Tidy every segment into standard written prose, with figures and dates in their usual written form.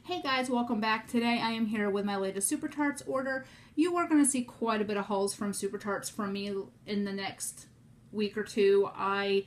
Hey guys, welcome back. Today I am here with my latest Supertarts order. You are going to see quite a bit of hauls from Supertarts from me in the next week or two. I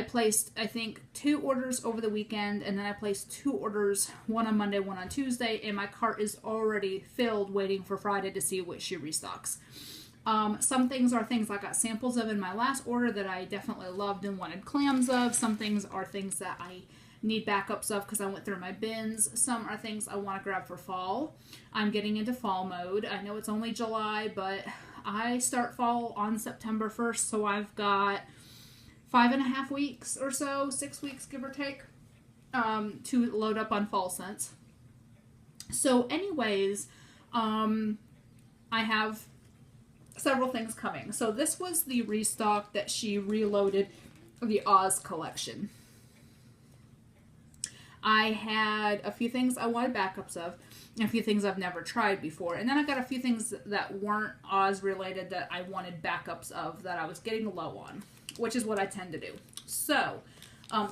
placed, I think, 2 orders over the weekend, and then I placed 2 orders, one on Monday, one on Tuesday, and my cart is already filled waiting for Friday to see which she restocks. Some things are things I got samples of in my last order that I definitely loved and wanted clams of. Some things are things that I need backups of because I went through my bins. Some are things I want to grab for fall. I'm getting into fall mode. I know it's only July, but I start fall on September 1st, so I've got 5.5 weeks or so, 6 weeks give or take, to load up on fall scents. So anyways, I have several things coming. So this was the restock that she reloaded, the Oz collection. I had a few things I wanted backups of, and a few things I've never tried before. And then I got a few things that weren't Oz related that I wanted backups of that I was getting low on, which is what I tend to do. So,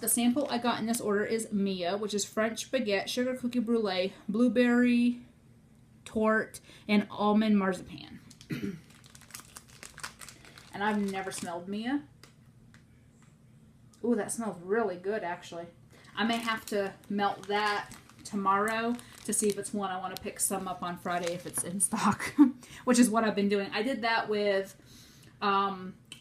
the sample I got in this order is Mia, which is French baguette, sugar cookie brulee, blueberry torte, and almond marzipan. And I've never smelled Mia. Ooh, that smells really good, actually. I may have to melt that tomorrow to see if it's one I want to pick some up on Friday if it's in stock, which is what I've been doing. I did that with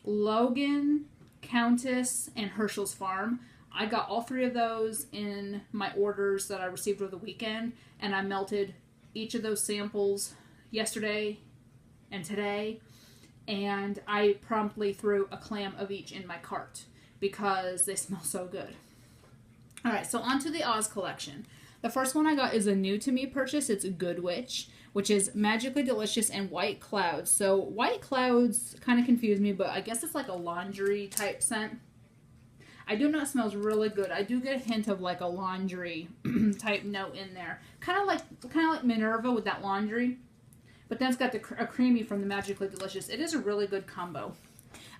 Logan, Countess, and Herschel's Farm. I got all 3 of those in my orders that I received over the weekend, and I melted each of those samples yesterday and today, and I promptly threw a clam of each in my cart because they smell so good. Alright, so on to the Oz collection. The first one I got is a new to me purchase. It's Good Witch, which is Magically Delicious and White Clouds. So White Clouds kind of confused me, but I guess it's like a laundry type scent. I do know it smells really good. I do get a hint of like a laundry type note in there. Kind of like Minerva with that laundry. But then it's got a creamy from the Magically Delicious. It is a really good combo.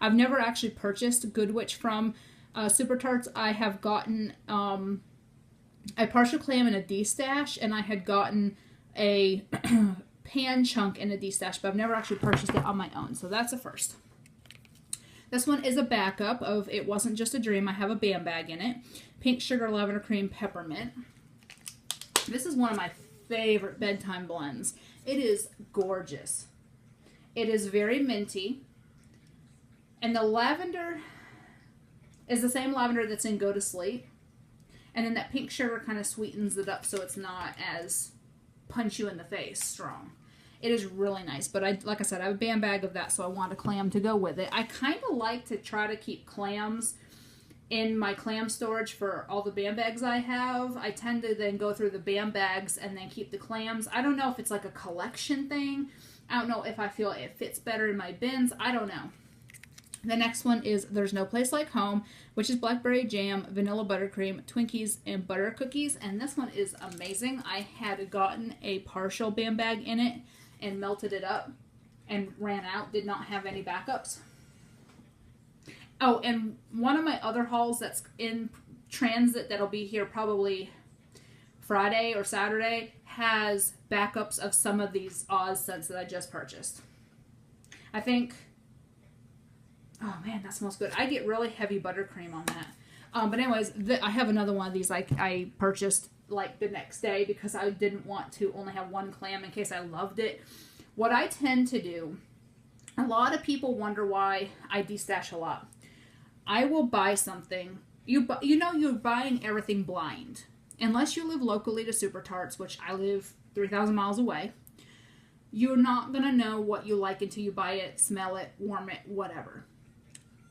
I've never actually purchased Good Witch from Supertarts. I have gotten a partial clam in a D-stash, and I had gotten a pan chunk in a D-stash, but I've never actually purchased it on my own, so that's a first. This one is a backup of It Wasn't Just a Dream. I have a bam bag in it. Pink Sugar, Lavender Cream, Peppermint. This is one of my favorite bedtime blends. It is gorgeous. It is very minty, and the lavender is the same lavender that's in Go to Sleep. And then that pink sugar kind of sweetens it up so it's not as punch you in the face strong. It is really nice. But like I said, I have a bam bag of that, so I want a clam to go with it. I kind of like to try to keep clams in my clam storage for all the bam bags I have. I tend to then go through the bam bags and then keep the clams. I don't know if it's like a collection thing. I don't know if I feel it fits better in my bins. I don't know. The next one is There's No Place Like Home, which is blackberry jam, vanilla buttercream, Twinkies, and butter cookies. And this one is amazing. I had gotten a partial bam bag in it and melted it up and ran out. Did not have any backups. Oh, and one of my other hauls that's in transit that'll be here probably Friday or Saturday has backups of some of these Oz scents that I just purchased. I think... Oh man, that smells good. I get really heavy buttercream on that. But anyways, I have another one of these I purchased like the next day because I didn't want to only have one clam in case I loved it. What I tend to do, a lot of people wonder why I de-stash a lot. I will buy something. You know you're buying everything blind. Unless you live locally to Supertarts, which I live 3,000 miles away. You're not going to know what you like until you buy it, smell it, warm it, whatever.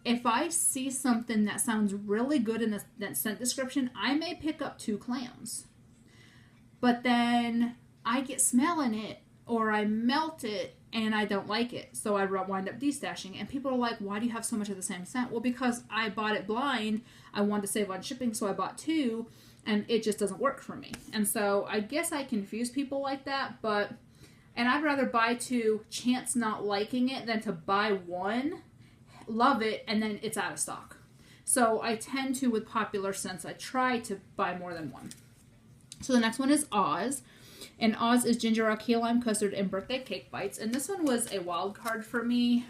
If I see something that sounds really good in that scent description, I may pick up 2 clams. But then I get smelling it, or I melt it, and I don't like it. So I wind up de-stashing. And people are like, why do you have so much of the same scent? Well, because I bought it blind. I wanted to save on shipping, so I bought 2, and it just doesn't work for me. And so I guess I confuse people like that, and I'd rather buy 2, chance not liking it, than to buy 1, love it, and then it's out of stock. So I tend to, with popular scents, I try to buy more than 1. So the next one is Oz. And Oz is ginger ale, key lime custard, and birthday cake bites. And this one was a wild card for me.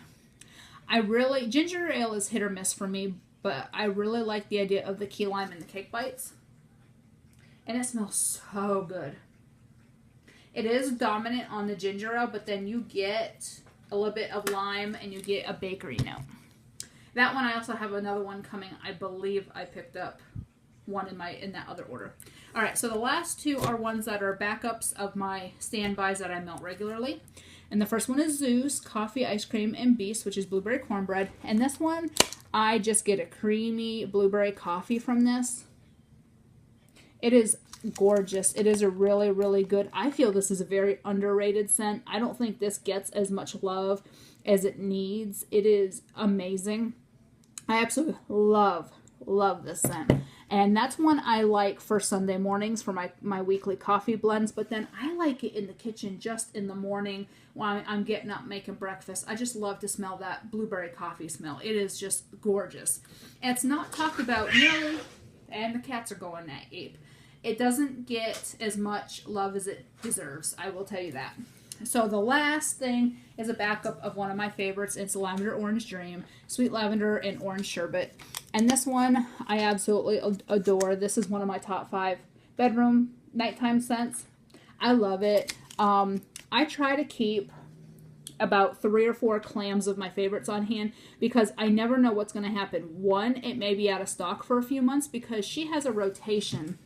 Ginger ale is hit or miss for me, but I really like the idea of the key lime and the cake bites. And it smells so good. It is dominant on the ginger ale, but then you get a little bit of lime and you get a bakery note. That one, I also have another one coming. I believe I picked up one in that other order. All right, so the last two are ones that are backups of my standbys that I melt regularly. And the first one is Zeus Coffee, Ice Cream, and Beast, which is blueberry cornbread. And this one, I just get a creamy blueberry coffee from this. It is gorgeous. It is a really, really good. I feel this is a very underrated scent. I don't think this gets as much love as it needs. It is amazing. I absolutely love this scent. And that's one I like for Sunday mornings for my weekly coffee blends. But then I like it in the kitchen just in the morning while I'm getting up making breakfast. I just love to smell that blueberry coffee smell. It is just gorgeous. And it's not talked about nearly, and the cats are going that ape. It doesn't get as much love as it deserves. I will tell you that. So the last thing is a backup of one of my favorites. It's Lavender Orange Dream, Sweet Lavender and Orange Sherbet. And this one I absolutely adore. This is one of my top 5 bedroom nighttime scents. I love it. I try to keep about 3 or 4 Clams of my favorites on hand because I never know what's going to happen. One, it may be out of stock for a few months because she has a rotation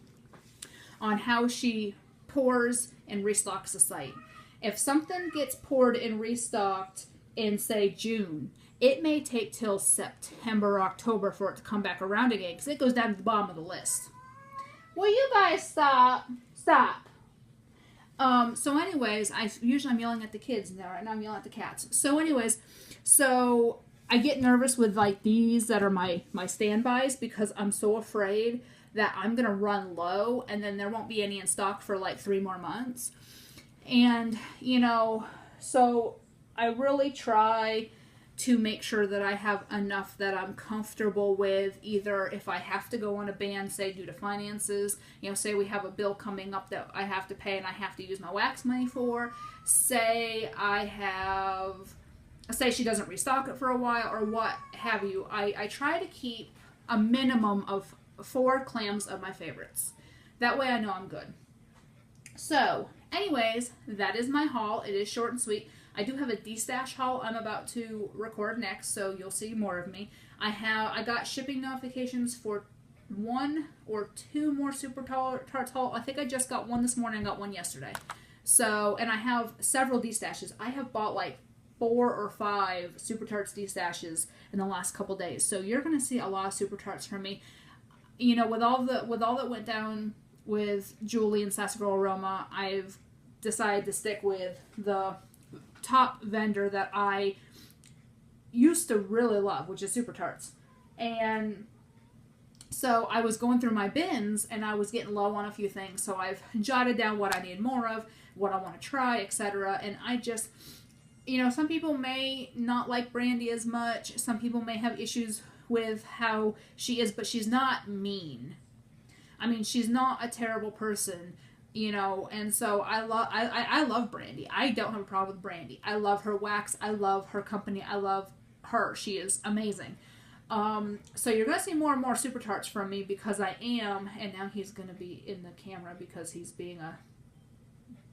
on how she pours and restocks the site. If something gets poured and restocked in, say, June, it may take till September or October for it to come back around again because it goes down to the bottom of the list. Will you guys stop? Stop. So anyways, I'm yelling at the kids now. Right now I'm yelling at the cats. So anyways, so I get nervous with like these that are my standbys because I'm so afraid that I'm going to run low and then there won't be any in stock for like 3 more months. And, so I really try to make sure that I have enough that I'm comfortable with, either if I have to go on a ban, say due to finances, say we have a bill coming up that I have to pay and I have to use my wax money for, say she doesn't restock it for a while or what have you. I try to keep a minimum of 4 Clams of my favorites. That way I know I'm good. So, anyways, that is my haul. It is short and sweet. I do have a D-Stash haul I'm about to record next, so you'll see more of me. I got shipping notifications for 1 or 2 more Supertarts haul. I think I just got one this morning. I got one yesterday. So, and I have several D-Stashes. I have bought like 4 or 5 Supertarts D-Stashes in the last couple days. So you're going to see a lot of Supertarts from me. With all that went down with Julie and Sassy Girl Aroma, I've decided to stick with the top vendor that I used to really love, which is Supertarts. And so I was going through my bins and I was getting low on a few things. So I've jotted down what I need more of, what I want to try, etc. And I just, some people may not like Brandy as much. Some people may have issues with how she is, but she's not mean. I mean, she's not a terrible person, and so I love Brandy. I don't have a problem with Brandy. I love her wax. I love her company. I love her. She is amazing. So you're going to see more and more Supertarts from me because I am, and now he's going to be in the camera because he's being a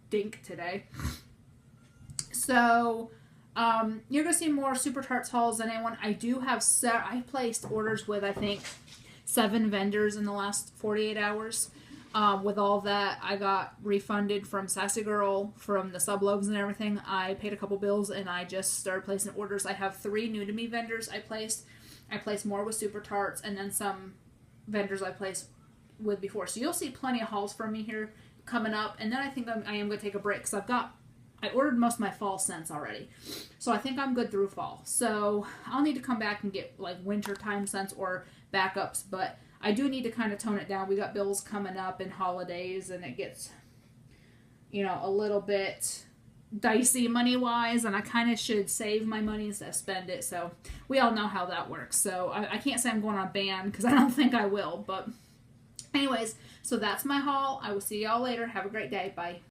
dink today. So, you're going to see more Supertarts hauls than anyone. I do have I placed orders with, I think, 7 vendors in the last 48 hours. With all that, I got refunded from Sassy Girl, from the sublobes and everything. I paid a couple bills and I just started placing orders. I have 3 new to me vendors I placed. I placed more with Supertarts and then some vendors I placed with before. So you'll see plenty of hauls from me here coming up. And then I think I am going to take a break because I ordered most of my fall scents already. So I think I'm good through fall. So I'll need to come back and get like winter time scents or backups, but I do need to kind of tone it down. We got bills coming up and holidays and it gets, a little bit dicey money-wise, and I kind of should save my money instead of spend it. So we all know how that works. So I can't say I'm going on a ban because I don't think I will, but Anyways, so that's my haul. I will see y'all later. Have a great day. Bye.